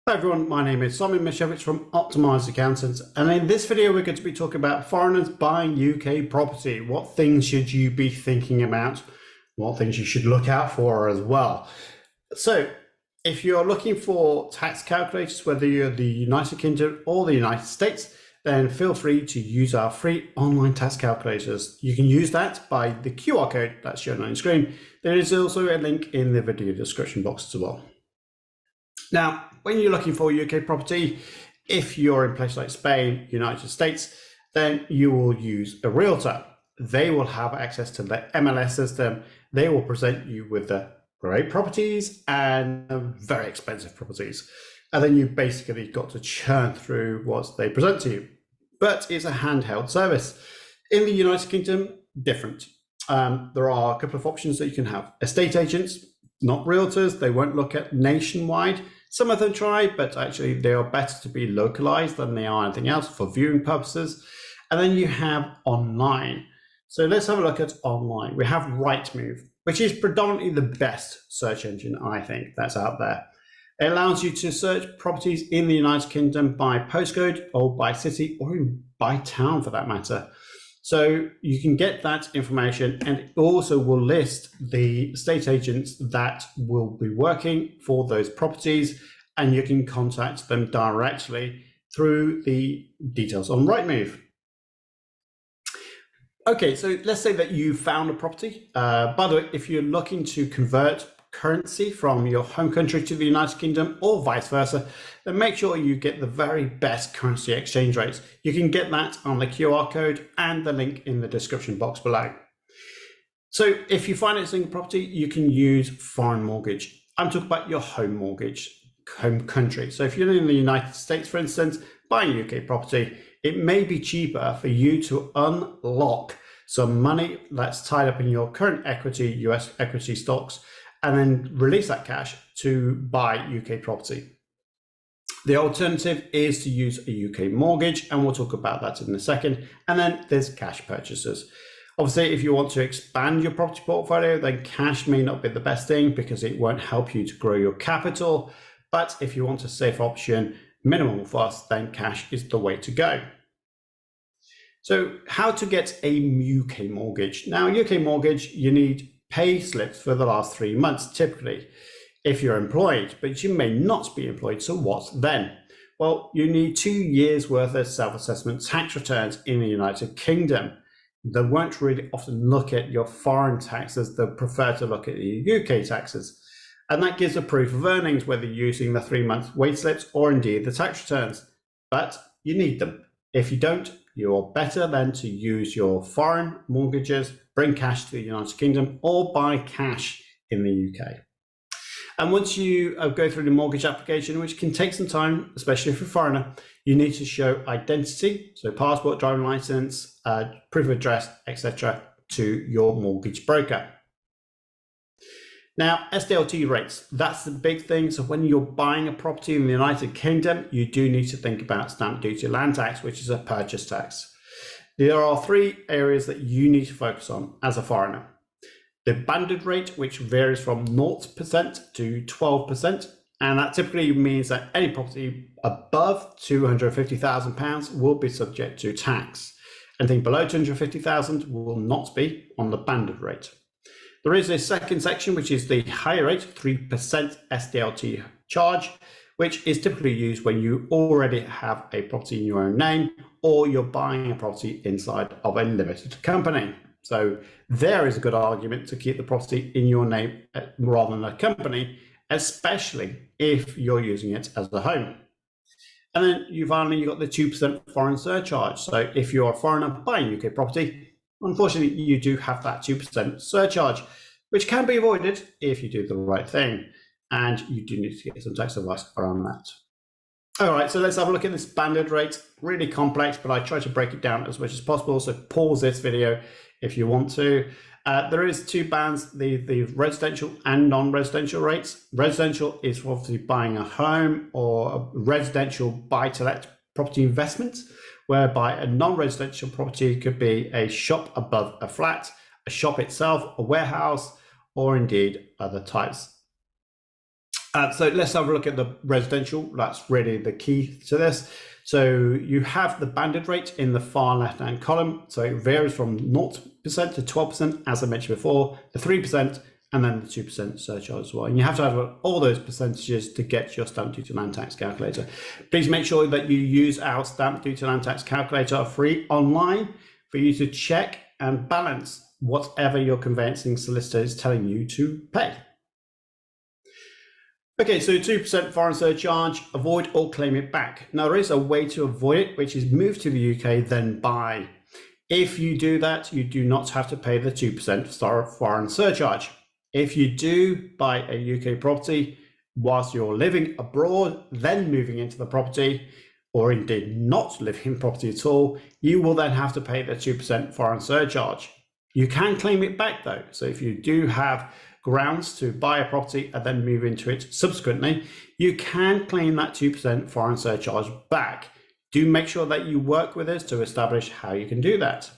Hi everyone, my name is Simon Mishevich from Optimised Accountants, and in this video we're going to be talking about foreigners buying UK property. What things should you be thinking about? What things you should look out for as well. So if you're looking for tax calculators, whether you're the United Kingdom or the United States, then feel free to use our free online tax calculators. You can use that by the QR code that's shown on your screen. There is also a link in the video description box as well. Now, when you're looking for UK property, if you're in places like Spain, United States, then you will use a realtor. They will have access to the MLS system. They will present you with the great properties and very expensive properties. And then you basically got to churn through what they present to you. But it's a handheld service. In the United Kingdom, different. There are a couple of options that you can have. Estate agents, not realtors. They won't look at nationwide. Some of them try, but actually they are better to be localized than they are anything else for viewing purposes. And then you have online. So let's have a look at online. We have Rightmove, which is predominantly the best search engine, I think, that's out there. It allows you to search properties in the United Kingdom by postcode or by city or even by town for that matter. So you can get that information, and it also will list the estate agents that will be working for those properties, and you can contact them directly through the details on Rightmove. Okay, so let's say that you found a property. By the way, if you're looking to convert currency from your home country to the United Kingdom or vice versa, then make sure you get the very best currency exchange rates. You can get that on the QR code and the link in the description box below. So if you find a single property, you can use foreign mortgage. I'm talking about your home mortgage, home country. So if you're in the United States, for instance, buying UK property, it may be cheaper for you to unlock some money that's tied up in your current equity, US equity stocks, and then release that cash to buy UK property. The alternative is to use a UK mortgage, and we'll talk about that in a second. And then there's cash purchases. Obviously, if you want to expand your property portfolio, then cash may not be the best thing because it won't help you to grow your capital. But if you want a safe option, minimal fuss, then cash is the way to go. So how to get a UK mortgage? Now, UK mortgage, you need pay slips for the last 3 months, typically, if you're employed, but you may not be employed. So what then? Well, you need 2 years worth of self-assessment tax returns in the United Kingdom. They won't really often look at your foreign taxes. They'll prefer to look at the UK taxes. And that gives a proof of earnings, whether you're using the 3-month wage slips or indeed the tax returns. But you need them. If you don't, you're better than to use your foreign mortgages, bring cash to the United Kingdom, or buy cash in the UK. And once you go through the mortgage application, which can take some time, especially if you're a foreigner, you need to show identity, so passport, driving license, proof of address, etc., to your mortgage broker. Now, SDLT rates, that's the big thing. So when you're buying a property in the United Kingdom, you do need to think about stamp duty land tax, which is a purchase tax. There are 3 areas that you need to focus on as a foreigner. The banded rate, which varies from 0% to 12%. And that typically means that any property above £250,000 will be subject to tax. Anything below £250,000 will not be on the banded rate. There is a second section, which is the higher rate, 3% SDLT charge, which is typically used when you already have a property in your own name or you're buying a property inside of a limited company. So there is a good argument to keep the property in your name rather than a company, especially if you're using it as a home. And then you finally got the 2% foreign surcharge. So if you're a foreigner buying UK property, unfortunately, you do have that 2% surcharge, which can be avoided if you do the right thing. And you do need to get some tax advice around that. All right, so let's have a look at this banded rate. Really complex, but I try to break it down as much as possible. So pause this video if you want to. There is 2 bands, the residential and non-residential rates. Residential is for obviously buying a home or a residential buy-to-let property investment, whereby a non-residential property could be a shop above a flat, a shop itself, a warehouse, or indeed other types. So let's have a look at the residential. That's really the key to this. So you have the banded rate in the far left-hand column. So it varies from 0% to 12%, as I mentioned before, the 3%, and then the 2% surcharge as well. And you have to have all those percentages to get your stamp duty land tax calculator. Please make sure that you use our stamp duty land tax calculator free online for you to check and balance whatever your conveyancing solicitor is telling you to pay. Okay, so 2% foreign surcharge, avoid or claim it back. Now there is a way to avoid it, which is move to the UK, then buy. If you do that, you do not have to pay the 2% foreign surcharge. If you do buy a UK property whilst you're living abroad, then moving into the property, or indeed not living in property at all, you will then have to pay the 2% foreign surcharge. You can claim it back though. So if you do have grounds to buy a property and then move into it subsequently, you can claim that 2% foreign surcharge back. Do make sure that you work with us to establish how you can do that.